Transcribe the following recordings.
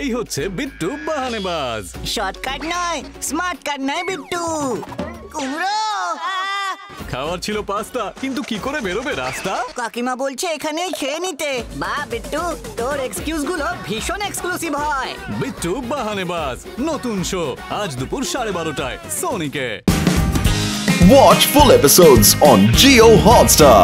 এই হচ্ছে বিট্টু বাহানেবাজ। শর্টকাট নয়, স্মার্ট কাট নয় বিট্টু। কুমড়ো খাওয়ার ছিল পাস্তা, কিন্তু কি করে বেরোবে রাস্তা? কাকিমা বলছে এখানেই খেয়ে নিতে। বা বিট্টু, তোর এক্সকিউজ গুলো ভীষণ এক্সক্লুসিভ হয়। বিট্টু বাহানেবাজ নতুন শো আজ দুপুর 12:30টায় সোনিকে। Watch full episodes on Jio Hotstar.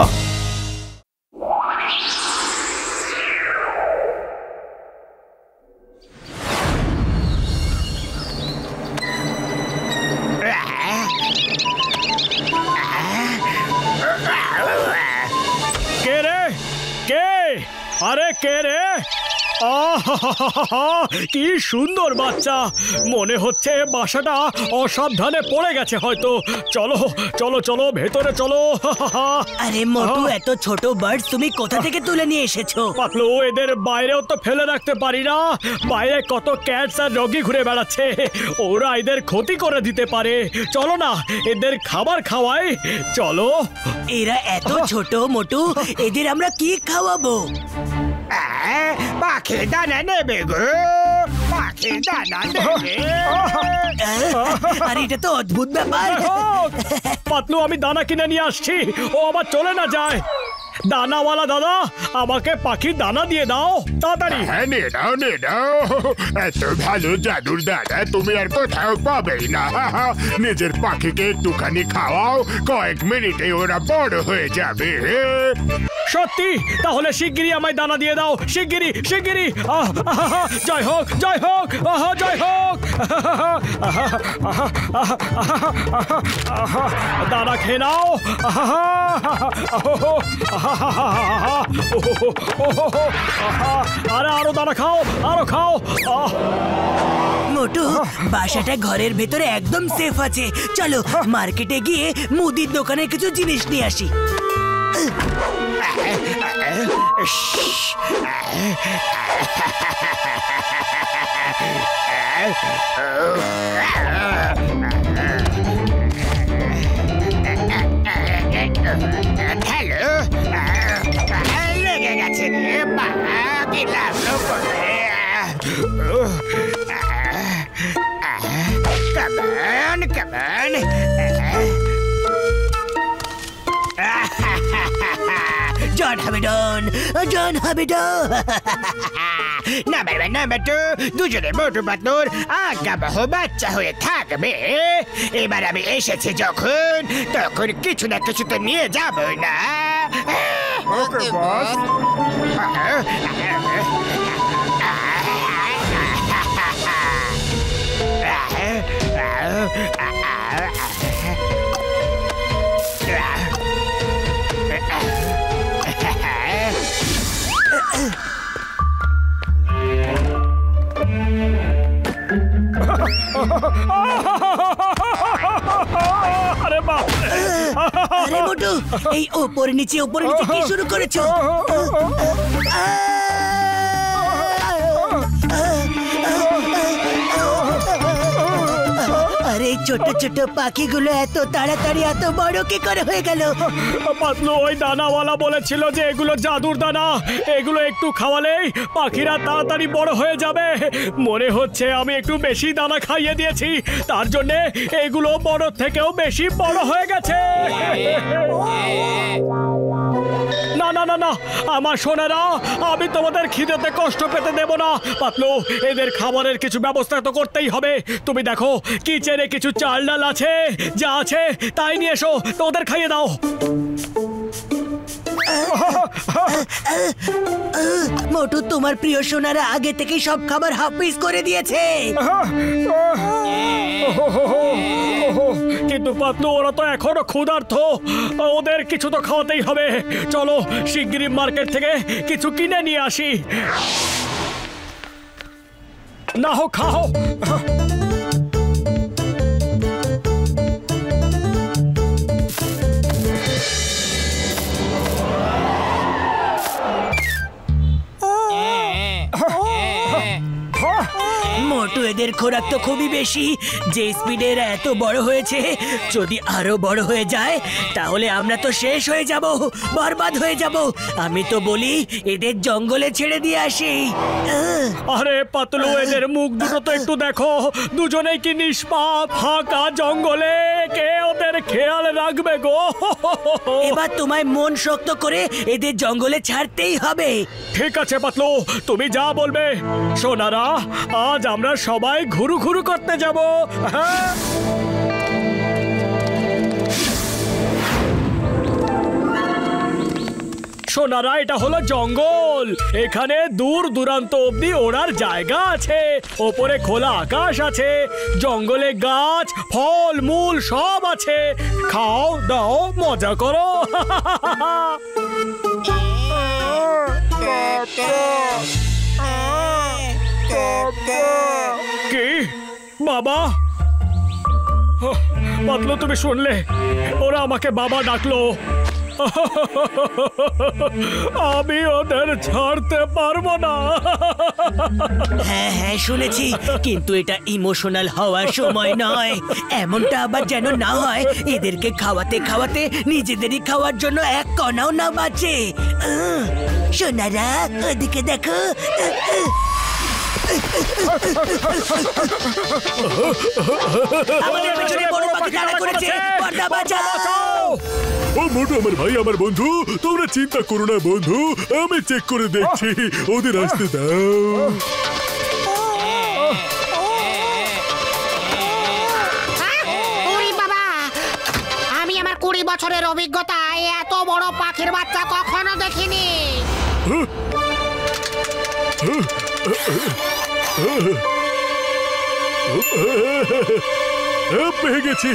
আরে কে রে? কি সুন্দর বাচ্চা, মনে হচ্ছে বাসাটা অসাবধানে পড়ে গেছে হয়তো। চলো চলো চলো ভেতরে চলো। আরে মোটু, এত ছোট বার্ড তুমি কোথা থেকে তুলে নিয়ে এসেছো? পাতলু, এদের বাইরেও তো ফেলে রাখতে পারি না। বাইরে কত ক্যাটস আর ডগি ঘুরে বেড়াচ্ছে, ওরা এদের ক্ষতি করে দিতে পারে। চলো না, এদের খাবার খাওয়াই। চলো। এরা এত ছোট মোটু, এদের আমরা কি খাওয়াবো? পাখির দানা নেবে গো, পাখির দানা নেবে। আরে এটা তো অদ্ভুত ব্যাপার। পাতলু, আমি দানা কিনে নিয়ে আসছি, ও আবার চলে না যায়। দানাওয়ালা দাদা, আমাকে পাখির দানা দিয়ে দাও তাড়াতাড়ি। হ্যাঁ, নে দাও। এত ভালো জাদুর দানা তুমি আর কোথাও পাবেই না। নিজের পাখিকে একটুখানি খাওয়াও, কয়েক মিনিটে ওরা বড় হয়ে যাবে। সত্যি? তাহলে শিগগিরই আমায় দানা দিয়ে দাও, শিগগিরই শিগগিরই। জয় হোক, জয় হোক, জয় হোক। দানা খেয়ে নাও। আরে আরো দানা খাও, আরো খাও। মোটু, বাসাটা ঘরের ভেতরে একদম সেফ আছে। চলো মার্কেটে গিয়ে মুদির দোকানে কিছু জিনিস নিয়ে আসি। হ্যালো, লেগে গেছে রে বাবা, কি লাগলো করে? কামান কামান। জন হাবিডন, জন হাবিডন। নাম্বার 2, দুজনে মোটু পাতলুর আজ্ঞাবহ বাচ্চা হয়ে থাকবে। এবার আমি এসেছি যখন, তখন কিছু না কিছু তো নিয়ে যাবো না। ওকে বস। আরে বাপ, আরে মোটু, এই ওপরে নিচে কি শুরু করেছো? আরে ছোট ছোট পাখিগুলো এত তাড়াতাড়ি এত বড় কি করে হয়ে গেল? পাতলু, ওই দানাওয়ালা বলেছিল যে এগুলো জাদুর দানা, এগুলো একটু খাওয়ালেই পাখিরা তাড়াতাড়ি বড় হয়ে যাবে। মনে হচ্ছে আমি একটু বেশি দানা খাইয়ে দিয়েছি, তার জন্য এগুলো বড় থেকেও বেশি বড় হয়ে গেছে। না না না না, আমার সোনারা, আমি তোমাদের খিদেতে কষ্ট পেতে দেব না। পাতলু, এদের খাবারের কিছু ব্যবস্থা তো করতেই হবে। তুমি দেখো কিচেনে কিছু চাল ডাল আছে, যা আছে তাই নিয়ে এসো, তো ওদের খাইয়ে দাও। মোটু, তোমার প্রিয় সোনারা আগে থেকে সব খাবার হাফিজ করে দিয়েছে। কিন্তু পাতলু, ওরা তো এখনো ক্ষুধার্ত, ওদের কিছু তো খাওয়াতেই হবে। চলো শিগগিরই মার্কেট থেকে কিছু কিনে নিয়ে আসি। না হোক খাও। মোটু এদের খোরাক তো খুবই বেশি। যে স্পিডে এরা এত বড় হয়েছে, যদি আরো বড় হয়ে যায় তাহলে আমরা তো শেষ হয়ে যাব, বরবাদ হয়ে যাব। আমি তো বলি এদের জঙ্গলে ছেড়ে দিয়ে আসি। আরে পাতলু, এদের মুখ দুটো তো একটু দেখো, দুজনেই কি নিষ্পাপ, ফাঁকা জঙ্গলে, কে ওদের খেয়াল রাখবে গো? এবার তোমায় মন শক্ত করে এদের জঙ্গলে ছাড়তেই হবে। ঠিক আছে পাতলু, তুমি যা বলবে। সোনারা, আজ আমরা সবাই ঘুরু ঘুরু করতে যাব। হ্যাঁ, সোনারা, এটা হলো জঙ্গল। এখানে দূর দূরান্ত অব্দি ওড়ার জায়গা আছে, ওপরে খোলা আকাশ আছে, জঙ্গলে গাছ, ফল মূল সব আছে। খাও দাও, মজা করো। কি বাবা? পাতলু, তুমি শুনলে? ওরা আমাকে বাবা ডাকলো। আমি ওদের ছাড়তে পারবো না। হ্যাঁ হ্যাঁ শুনেছি, কিন্তু এটা ইমোশনাল হওয়ার সময় নয়। এমনটা আবার যেন না হয় এদেরকে খাওয়াতে খাওয়াতে নিজেদেরই খাওয়ার জন্য এক কণাও না বাঁচে। সোনারা, ওদিকে দেখো। আমাদের পেছনে বড় পাখি তাড়া করেছে, পর্দা বাঁচাও। ও মোটু, আমার ভাই, আমার বন্ধু, তোমরা চিন্তা করো না বন্ধু, আমি চেক করে দেখছি, ওদের আসতে দাও। ওরে বাবা, আমি আমার 20 বছরের অভিজ্ঞতায় এত বড় পাখির বাচ্চা কখনো দেখিনি। পেয়ে গেছি।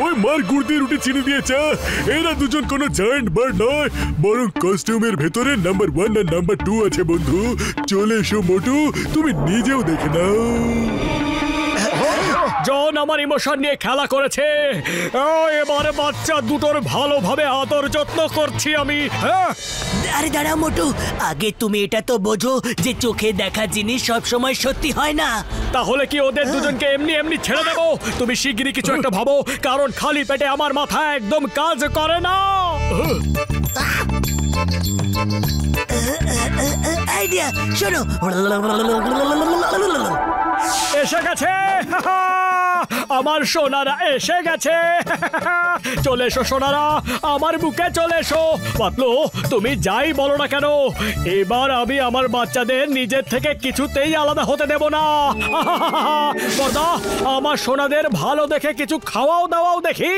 ওই মার গুড় দিয়ে রুটি চিনি দিয়েছে। এরা দুজন কোনো জায়ান্ট বার্ড নয়, বরং কস্টিউমের ভেতরে নাম্বার 1 আর নাম্বার 2 আছে বন্ধু। চলে এসো মোটু, তুমি নিজেও দেখে নাও। জন আমার ইমোশন নিয়ে খেলা করেছে। এবারে বাচ্চা দুটোর ভালোভাবে আদর যত্ন করছি আমি। আরে দাঁড়াও মোটু, আগে তুমি এটা তো বোঝো যে চোখে দেখা জিনিস সব সময় সত্যি হয় না। তাহলে কি ওদের দুজনকে এমনি এমনি ছেড়ে দেবো? তুমি শিগগিরই কিছু একটা ভাবো, কারণ খালি পেটে আমার মাথা একদম কাজ করে না। আইডিয়া, শোনো। এসে গেছে, আমার সোনারা এসে গেছে। চলে এসো সোনারা, আমার বুকে চলে এসো। পাতলু, তুমি যাই বলো না কেন, এবার আমি আমার বাচ্চাদের নিজের থেকে কিছুতেই আলাদা হতে দেব না। বর্দা, আমার সোনাদের ভালো দেখে কিছু খাওয়াও দাওয়াও দেখি।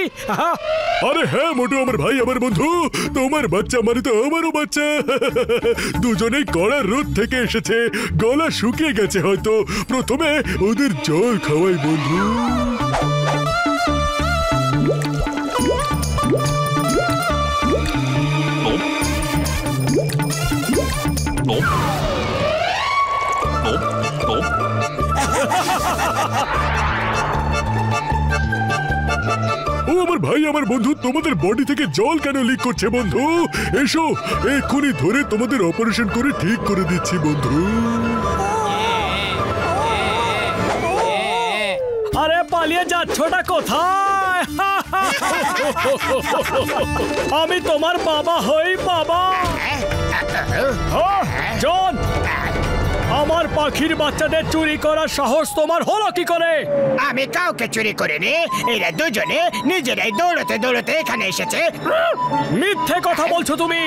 আরে হ্যাঁ মোটু, আমার ভাই, আমার বন্ধু, তোমার বাচ্চা মানে তো আমারও বাচ্চা। দুজনেই কড়া রোদ থেকে এসেছে, গলা শুকিয়ে গেছে হয়তো। প্রথমে ওদের জল খাওয়াই বন্ধু। ও আমার ভাই, আমার বন্ধু, তোমাদের বডি থেকে জল কেন লিক করছে বন্ধু? এসো, এক্ষুনি ধরে তোমাদের অপারেশন করে ঠিক করে দিচ্ছি বন্ধু। আরে পালিয়ে যাচ্ছটা কোথায়? আমি তোমার বাবা হই, বাবা। জন, আমার পাখির বাচ্চাদের চুরি করার সাহস তোমার হলো কি করে? আমি কাউকে চুরি করিনি, এরা দুজনে নিজেরাই দৌড়তে দৌড়তে এখানে এসেছে। মিথ্যে কথা বলছো তুমি।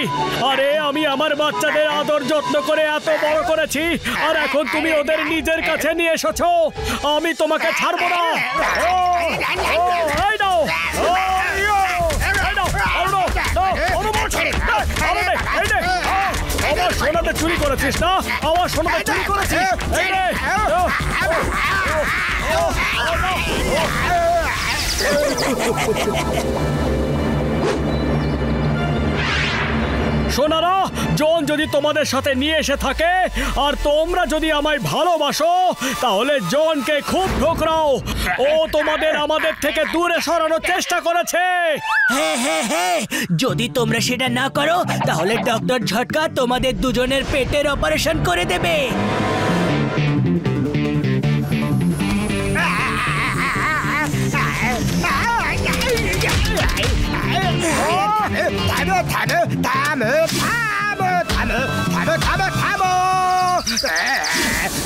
আরে আমি আমার বাচ্চাদের আদর যত্ন করে এত বড় করেছি, আর এখন তুমি ওদের নিজের কাছে নিয়ে এসেছো। আমি তোমাকে ছাড়বো না। এই নাও, আমার সোনাতে চুরি করেছিস না? আমার সোনাতে চুরি করেছিস? সোনারা, জন যদি তোমাদের সাথে নিয়ে এসে থাকে আর তোমরা যদি আমায় ভালোবাসো, তাহলে জনকে খুব ঠোকরাও। ও তোমাদের আমাদের থেকে দূরে সরানোর চেষ্টা করেছে। হ্যাঁ হ্যাঁ হ্যাঁ, যদি তোমরা সেটা না করো তাহলে ডক্টর ঝটকা তোমাদের দুজনের পেটের অপারেশন করে দেবে।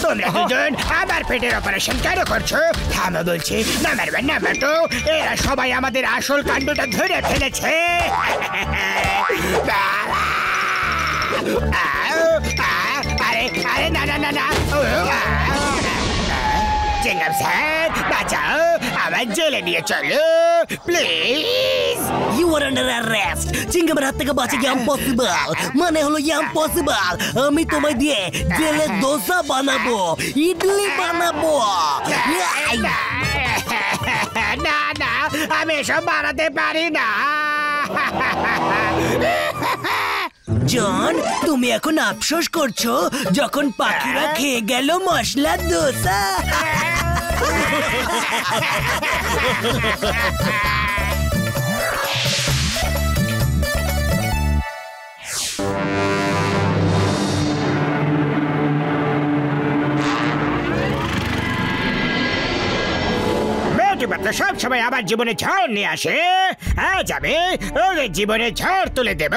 তোমরা দুজন আবার পেটের অপারেশন কেন করছো? থামো বলছি। নাম্বার 1 নাম্বার 2 এরা সবাই আমাদের আসল কাণ্ডটা ধরে ফেলেছে। আরে আরে না না না না, চিংগাম স্যার বাঁচাও, আমার জেলে নিয়ে চলো please. You are under arrest. চিংগামের হাত থেকে বাঁচা কি ইম্পসিবল, মানে হলো ইম্পসিবল। আমি তোমায় দিয়ে জেলে দোসা বানাবো, ইডলি বানাবো। না না, আমি এসব বানাতে পারি না। জন, তুমি এখন আফসোস করছো যখন পাখিরা খেয়ে গেল মশলা দোসা। সব সময় আমার জীবনে ঝড় নিয়ে আসে, আজ আমি ওদের জীবনে ঝড় তুলে দেব।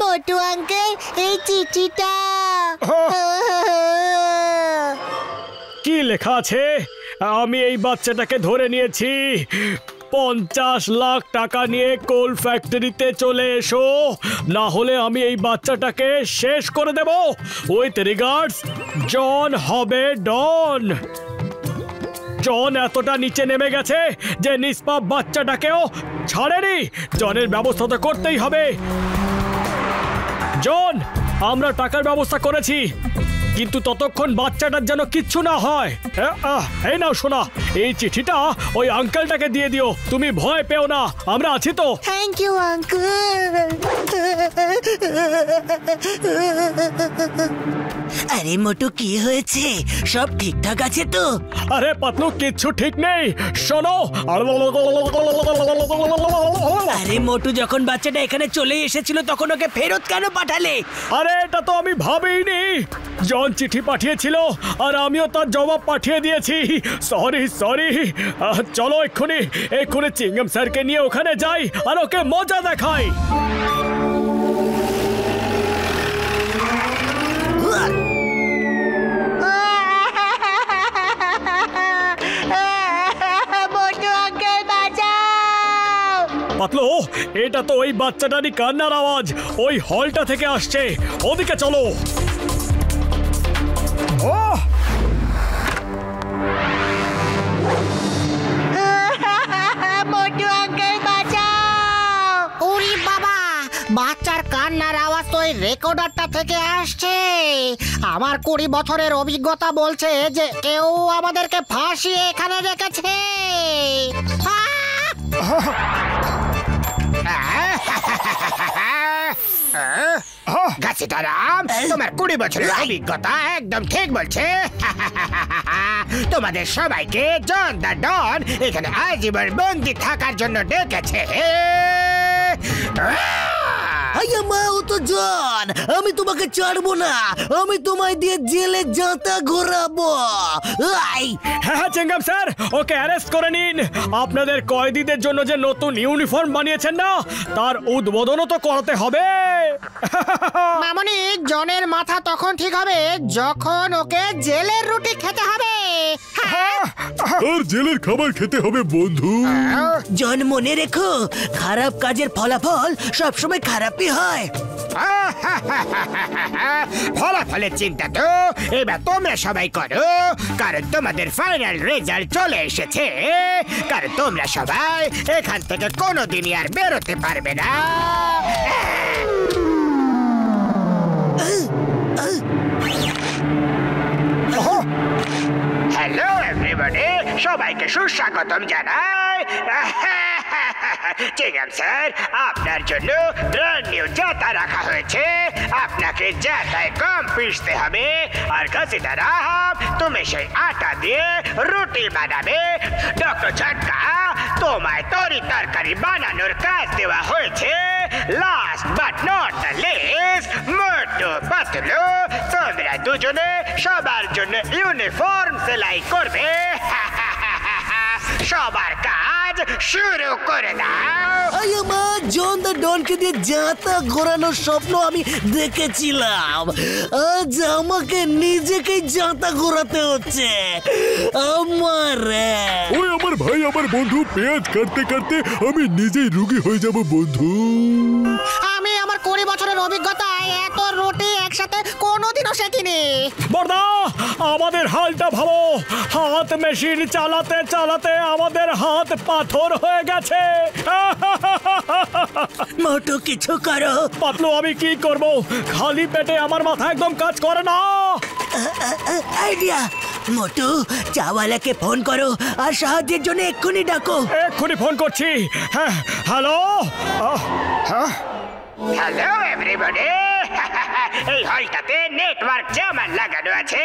মোটু আঙ্কেল এই চিঠিটা কি লেখা আছে? আমি এই বাচ্চাটাকে ধরে নিয়েছি। 50 লাখ টাকা নিয়ে কোল ফ্যাক্টরিতে চলে এসো, না হলে আমি এই বাচ্চাটাকে শেষ করে দেব। উইথ রিগার্ডস, জন হবে ডন। জন এতটা নিচে নেমে গেছে যে নিষ্পাপ বাচ্চাটাকেও ছাড়েনি। জনের ব্যবস্থা তো করতেই হবে। জন, আমরা টাকার ব্যবস্থা করেছি, কিন্তু ততক্ষণ বাচ্চাটার যেন কিচ্ছু না হয়। এই নাও শোনা, এই চিঠিটা ওই আঙ্কেলটাকে দিয়ে দিও। তুমি ভয় পেও না, আমরা আছি তো। Thank you uncle. আরে মোটু, কি হয়েছে? সব ঠিকঠাক আছে তো? আরে পাতলু, কিচ্ছু ঠিক নেই। শোনো। আরে মোটু, যখন বাচ্চাটা এখানে চলে এসেছিল তখন ওকে ফেরত কেন পাঠালে? আরে এটা তো আমি ভাবিনি। জন চিঠি পাঠিয়েছিল আর আমিও তার জবাব পাঠিয়ে দিয়েছি। সরি। চলো এক্ষুনি চিংগাম স্যারকে নিয়ে ওখানে যাই আর ওকে মজা দেখাই। পাতলু, এটা তো ওই বাচ্চাটারই কান্নার আওয়াজ ওই হলটা থেকে আসছে। ওদিকে চলো। মোটু আঙ্কেল বাঁচাও। ওরে বাবা, বাচ্চার কান্নার আওয়াজ তো ওই রেকর্ডারটা থেকে আসছে। আমার 20 বছরের অভিজ্ঞতা বলছে যে কেউ আমাদেরকে ফাঁসিয়ে এখানে রেখেছে। গাছিটারাম, তোমার 20 বছরের অভিজ্ঞতা একদম ঠিক বলছে। তোমাদের সবাইকে জন দা ডন এখানে আজীবন বন্দি থাকার জন্য ডেকেছে। ও তো জন, আমি তোমাকে ছাড়বো না। আমি তোমায় দিয়ে জেলে যাতা ঘোরাবো। হ্যাঁ চিংগাম স্যার, ওকে অ্যারেস্ট করে নিন। আপনাদের কয়েদিদের জন্য যে নতুন ইউনিফর্ম বানিয়েছেন না, তার উদ্বোধনও তো করাতে হবে। মামনি, জনের মাথা তখন ঠিক হবে যখন ওকে জেলের রুটি খেতে হবে। আর জেলের খাবার খেতে হবে বন্ধু। জন, মনে রেখো, খারাপ কাজের ফলাফল সবসময় খারাপই হয়। ফলাফলের চিন্তা তো এবার তোমরা সবাই করো, কারণ তোমাদের ফাইনাল রেজাল্ট চলে এসেছে। কারণ তোমরা সবাই এখান থেকে কোনোদিনই আর বেরোতে পারবে না। হ্যালো এভরিবডি, সবাইকে সুস্বাগতম জানাই। চিংগাম স্যার, আপনার জন্য ব্র্যান্ড নিউ জাতা রাখা হয়েছে। আপনাকে জাতায় কম পিষতে হবে। আর গাছিটারাম, তুমি সেই আটা দিয়ে রুটি বানাবে। ডক্টর ঝটকা, তোমায় তরকারি বানানোর কাজ দেওয়া হয়েছে। Last but not the least, Motu Patlu, তোমরা দুজনে সবার জন্য ইউনিফর্ম সেলাই করবে। সবার কাজ শুরু করে দাও। আমার জন দ্য ডনকে দিয়ে জাঁতা ঘোরানোর স্বপ্ন আমি দেখেছিলাম, আজ আমাকে নিজেকেই জাঁতা ঘোরাতে হচ্ছে আমার। ওই আমার ভাই আমার বন্ধু, পেঁয়াজ কাটতে কাটতে আমি নিজেই রুগী হয়ে যাব বন্ধু। আমি আমার 20 বছরের অভিজ্ঞতায় এত রুটি একসাথে কোনোদিনও শেখিনি। বর্দা, আমাদের হালটা ভালো। হাত মেশিন চালাতে চালাতে আমাদের হাত পাথর হয়ে গেছে। মোটু কিছু করো। পাতলু, আমি কি করব? খালি পেটে আমার মাথা একদম কাজ করে না। আইডিয়া, মোটু চাওয়ালাকে ফোন করো আর সাহায্যের জন্য এক্ষুনি ডাকো। এক্ষুনি ফোন করছি। হ্যাঁ, হ্যালো। হ্যালো এভরিবডি, এই হলটাতে নেটওয়ার্ক যেমন লাগানো আছে,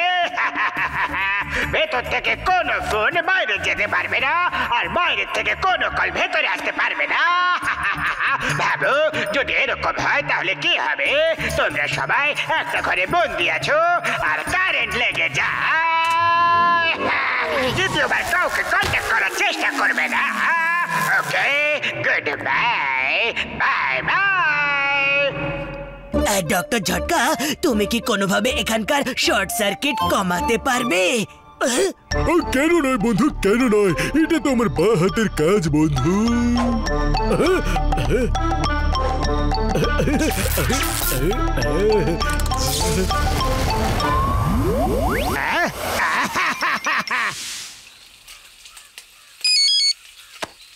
ভেতর থেকে কোনো ফোন বাইরে যেতে পারবে না, আর বাইরে থেকে কোনো কল ভেতরে আসতে পারবে না। ভাবো যদি এরকম হয় তাহলে কি হবে? তোমরা সবাই একটা ঘরে বন্দি আছো আর কারেন্ট লেগে যায়, দ্বিতীয়বার কাউকে কন্ট্যাক্ট করার চেষ্টা করবে না। Okay, good bye, bye bye. Doctor Jhatka, তুমি কি কোনোভাবে এখানকার শর্ট সার্কিট কমাতে পারবে? কেন নয় বন্ধু, কেন নয়, এটা তো আমার বা হাতের কাজ বন্ধু।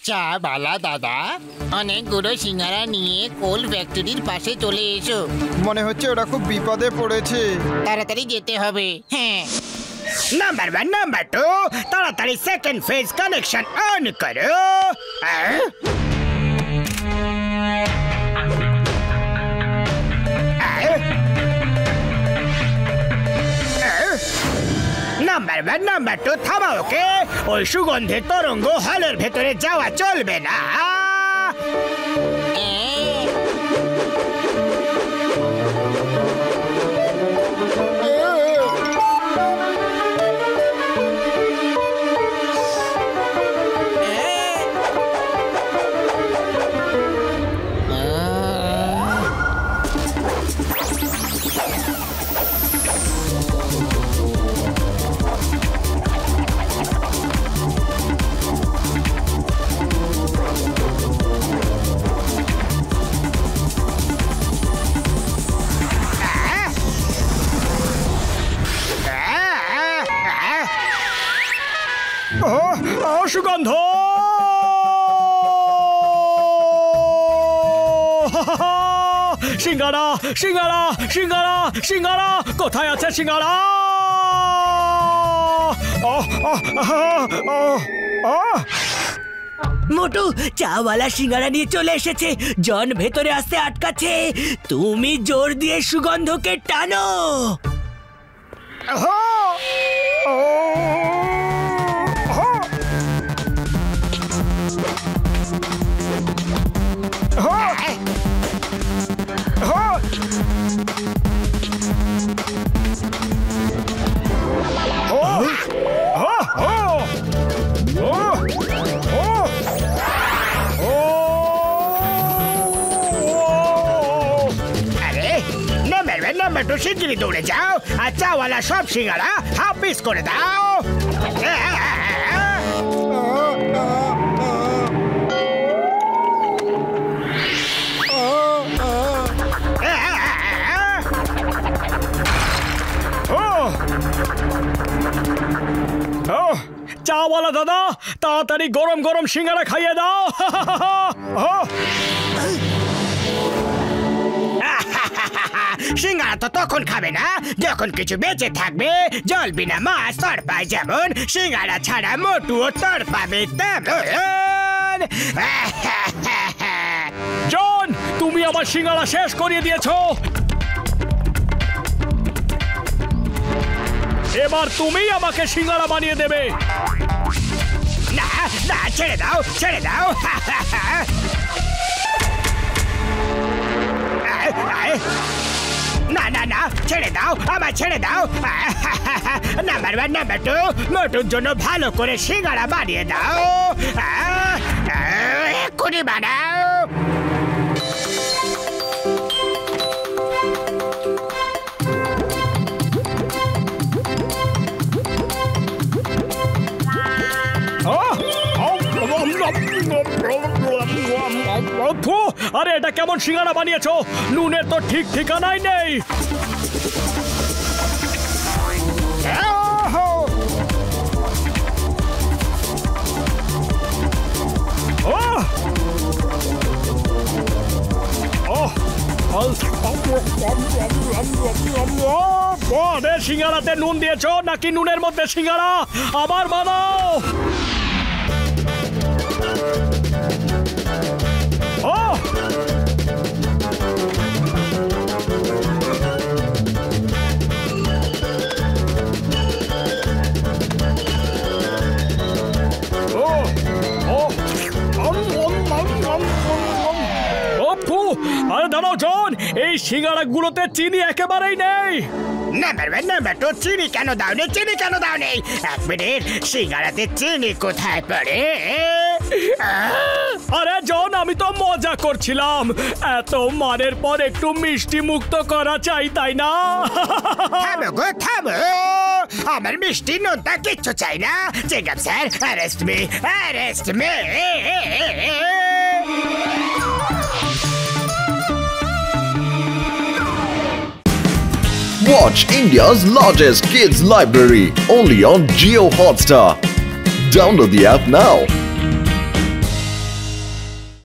চা বালা দাদা, অনেকগুলো সিঙ্গারা নিয়ে কোল ফ্যাক্টরির পাশে চলে এসো। মনে হচ্ছে ওরা খুব বিপদে পড়েছে। তাড়াতাড়ি যেতে হবে। হ্যাঁ, নাম্বার 1, নাম্বার 2, তাড়াতাড়ি সেকেন্ড ফেজ কানেকশন অন করো। নাম্বার 1, নাম্বার 2, থামাও ওকে। ওই সুগন্ধের তরঙ্গ হলের ভেতরে যাওয়া চলবে না। সুগন্ধ, সিঙ্গারা সিঙ্গারা সিঙ্গারা সিঙ্গারা, কোথায় আছে সিঙ্গারা? মোটু, চাওয়ালা সিঙ্গারা নিয়ে চলে এসেছে। জন ভেতরে আসতে আটকাচ্ছে। তুমি জোর দিয়ে সুগন্ধকে টানো। নাম্বার 2, শিগগিরই দৌড়ে যাও আর চাওয়ালা সব সিঙ্গারা হাফ পিস করে দাও। চাওয়ালা দাদা, তাড়াতাড়ি গরম গরম সিঙ্গারা খাইয়ে দাও। সিঙ্গারা তো তখন খাবে না যখন কিছু বেঁচে থাকবে। জল বিনা মাছ তড়পায় যেমন, সিঙ্গারা ছাড়া মোটুও তড়পাবে তেমন। জন, তুমি আমার সিঙ্গারা শেষ করিয়ে দিয়েছো। এবার তুমি আমাকে সিঙ্গারা বানিয়ে দেবে। না না, ছেড়ে দাও, ছেড়ে দাও। না না না ছেড়ে দাও আমায় ছেড়ে দাও নাম্বার 1 নাম্বার 2 মোটুর জন্য ভালো করে সিঙ্গারা বানিয়ে দাও এক্ষুনি বানাও আরে এটা কেমন সিঙ্গারা বানিয়েছো নুনের তো ঠিক ঠিকানাই নেই সিঙ্গারাতে নুন দিয়েছো নাকি নুনের মধ্যে সিঙ্গারা আবার বানাও আরে দাঁড়াও জন এই সিঙ্গারা গুলোতে চিনি একেবারেই নেই নাম্বার 1 নাম্বার 2 চিনি কেন দাও নেই এক মিনিট সিঙ্গারাতে চিনি কোথায় পড়ে আরে জন আমি তো মজা করছিলাম এত মানের পর একটু মিষ্টি মুক্ত করা চাই তাই না থামো আমার মিষ্টি নোনতা কিচ্ছু চাই না checkup sir arrest me Watch India's largest kids library only on Jio Hotstar. Download the app now.